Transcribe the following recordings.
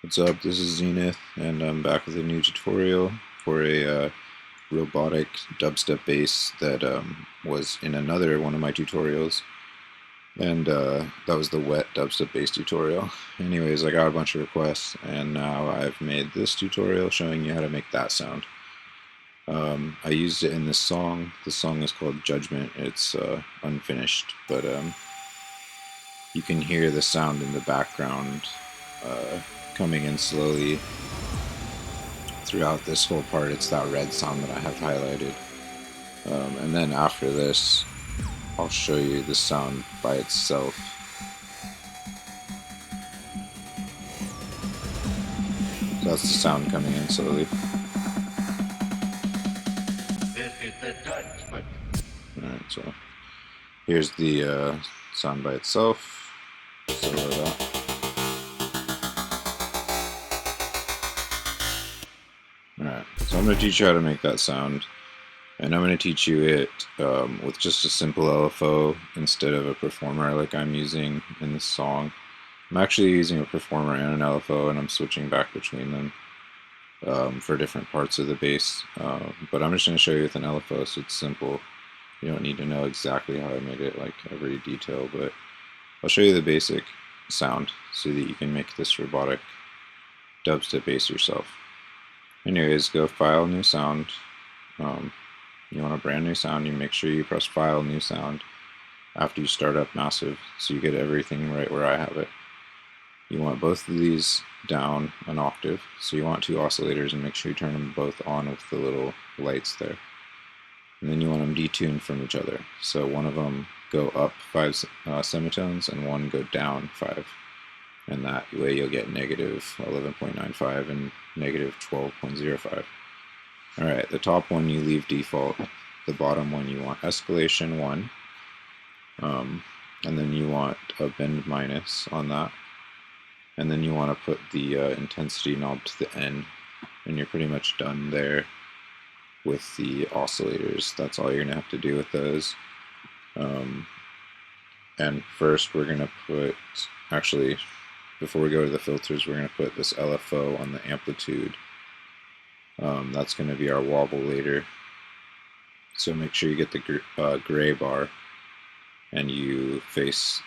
What's up, this is Xenith, and I'm back with a new tutorial for a robotic dubstep bass that was in another one of my tutorials, and that was the wet dubstep bass tutorial. Anyways, I got a bunch of requests, and now I've made this tutorial showing you how to make that sound. I used it in this song. The song is called Judgement. It's unfinished, but you can hear the sound in the background coming in slowly throughout this whole part. It's that red sound that I have highlighted. And then after this, I'll show you the sound by itself. So that's the sound coming in slowly. This is the Judgement. Alright, so here's the sound by itself. So that. Alright, so I'm going to teach you how to make that sound, and I'm going to teach you it with just a simple LFO instead of a performer like I'm using in this song. I'm actually using a performer and an LFO, and I'm switching back between them for different parts of the bass, but I'm just going to show you with an LFO, so it's simple. You don't need to know exactly how I made it, like every detail, but I'll show you the basic sound so that you can make this robotic dubstep bass yourself. Anyways, go File, New Sound. You want a brand new sound, you make sure you press File, New Sound after you start up Massive, so you get everything right where I have it. You want both of these down an octave, so you want two oscillators and make sure you turn them both on with the little lights there. And then you want them detuned from each other, so one of them go up 5 semitones and one go down 5. And that way you'll get negative 11.95 and negative 12.05. Alright, the top one you leave default, the bottom one you want escalation 1, and then you want a bend minus on that, and then you want to put the intensity knob to the N, and you're pretty much done there with the oscillators. That's all you're going to have to do with those. And first we're going to put, actually, before we go to the filters, we're going to put this LFO on the amplitude. That's going to be our wobble later. So make sure you get the gray bar and you face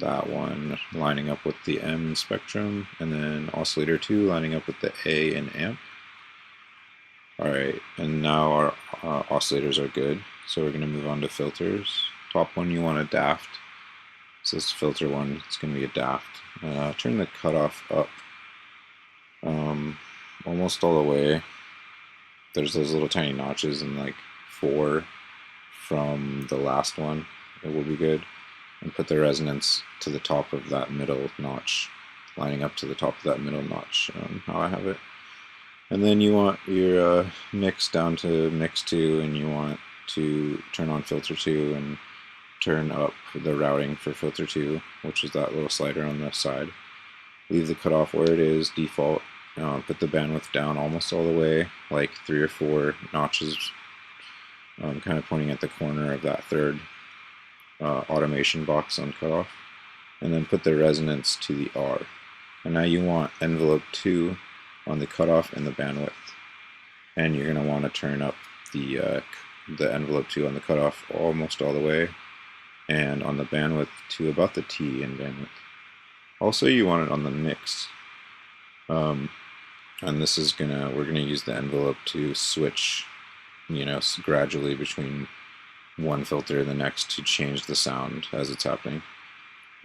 that one lining up with the M spectrum, and then oscillator 2 lining up with the A in amp. Alright, and now our oscillators are good, so we're going to move on to filters. Top one you want a daft. So this filter one, it's going to be a daft. Turn the cutoff up almost all the way. There's those little tiny notches in like 4 from the last one. It will be good. And put the resonance to the top of that middle notch, lining up to the top of that middle notch, how I have it. And then you want your mix down to mix 2, and you want to turn on filter 2 and turn up the routing for filter 2, which is that little slider on the side. Leave the cutoff where it is, default. Put the bandwidth down almost all the way, like 3 or 4 notches, kind of pointing at the corner of that third automation box on cutoff. And then put the resonance to the R. And now you want envelope 2 on the cutoff and the bandwidth. And you're going to want to turn up the envelope 2 on the cutoff almost all the way, and on the bandwidth to about the T in bandwidth. Also, you want it on the mix. And this is we're gonna use the envelope to switch, gradually between one filter and the next to change the sound as it's happening.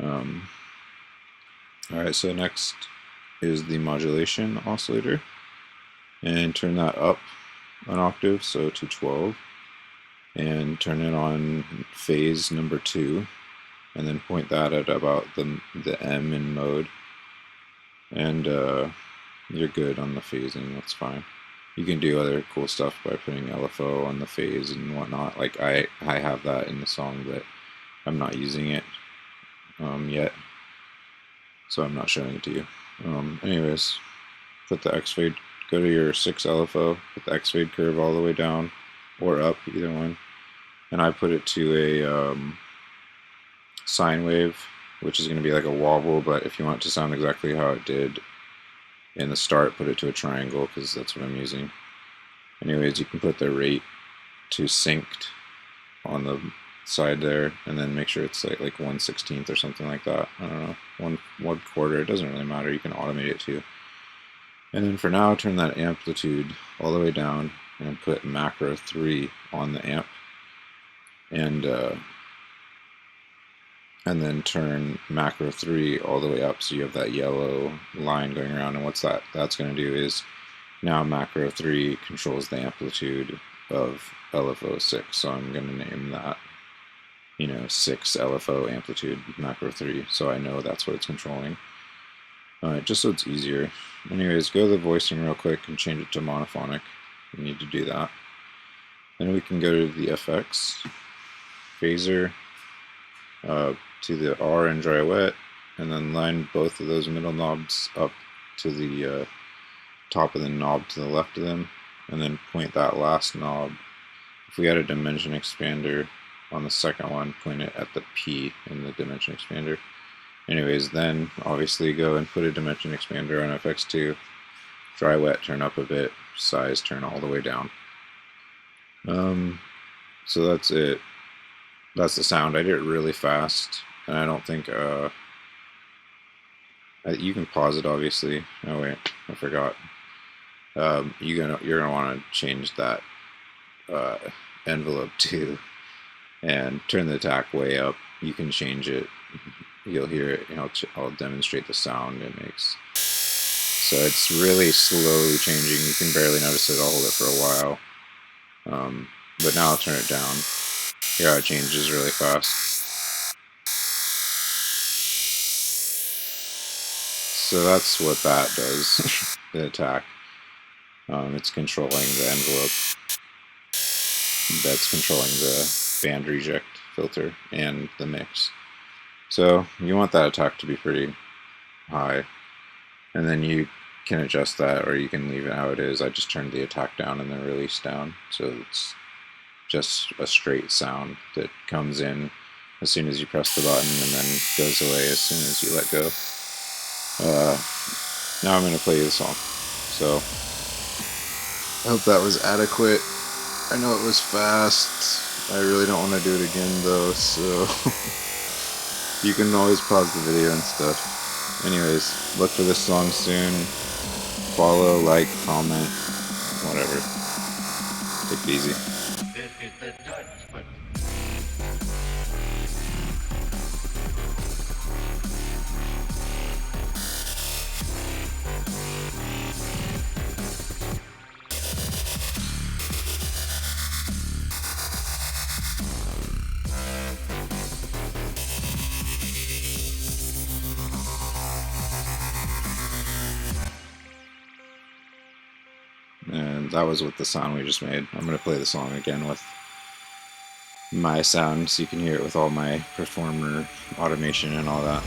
Alright, so next is the modulation oscillator, and turn that up an octave, so to 12, and turn it on phase number 2, and then point that at about the M in mode, and you're good on the phasing. That's fine. You can do other cool stuff by putting LFO on the phase and whatnot. Like I have that in the song, but I'm not using it yet, so I'm not showing it to you. Anyways, put the X fade, go to your 6 LFO, put the X fade curve all the way down or up, either one, and I put it to a sine wave, which is going to be like a wobble, but if you want it to sound exactly how it did, in the start, put it to a triangle because that's what I'm using. Anyways, you can put the rate to synced on the side there, and then make sure it's like 1/16 or something like that. I don't know, one quarter. It doesn't really matter. You can automate it too. And then for now, turn that amplitude all the way down and put macro 3 on the amp, and then turn macro 3 all the way up so you have that yellow line going around. And what's that's going to do is now macro 3 controls the amplitude of LFO 6. So I'm going to name that, 6 LFO amplitude macro 3, so I know that's what it's controlling. Just so it's easier. Anyways, go to the voicing real quick and change it to monophonic. You need to do that. Then we can go to the FX, phaser, to the R and dry wet, and then line both of those middle knobs up to the top of the knob to the left of them, and then point that last knob. If we had a dimension expander on the second one, point it at the P in the dimension expander. Anyways, then obviously go and put a dimension expander on FX2, dry wet, turn up a bit, size turn all the way down. So that's it. That's the sound. I did it really fast, and I don't think you can pause it obviously. Oh wait, I forgot. You're gonna want to change that envelope too, and turn the attack way up. You can change it. You'll hear it. I'll demonstrate the sound it makes. So it's really slowly changing. You can barely notice it. I'll hold it for a while. But now I'll turn it down. Here how it changes really fast. So that's what that does. The attack. It's controlling the envelope. That's controlling the band reject filter and the mix. So you want that attack to be pretty high, and then you can adjust that, or you can leave it how it is. I just turned the attack down and the release down, so it's just a straight sound that comes in as soon as you press the button and then goes away as soon as you let go. Now I'm going to play you the song. So I hope that was adequate. I know it was fast. I really don't want to do it again though, so you can always pause the video and stuff. Anyways, look for this song soon. Follow, like, comment, whatever. Take it easy. This is the Judgement. And that was with the sound we just made. I'm going to play the song again with my sound so you can hear it with all my performer automation and all that.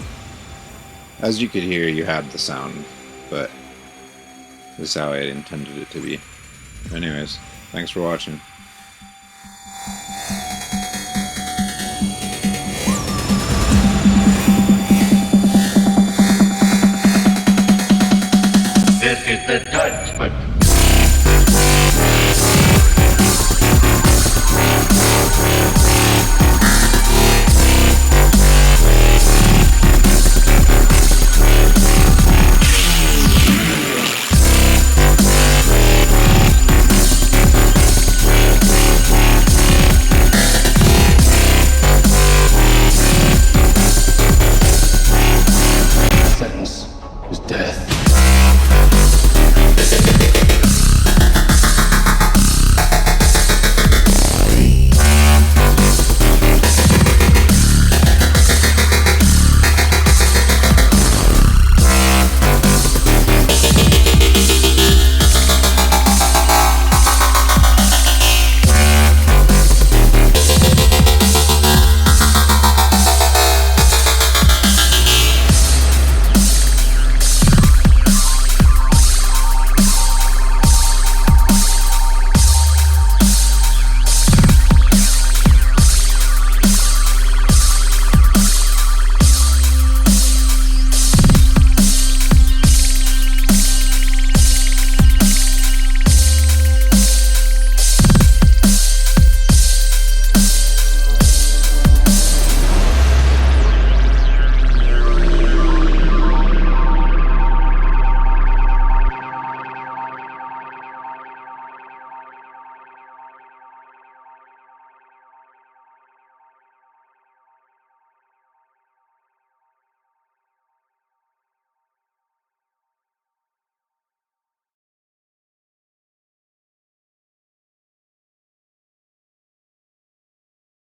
As you could hear, you had the sound, but this is how I intended it to be. Anyways, thanks for watching. This is the Judgement.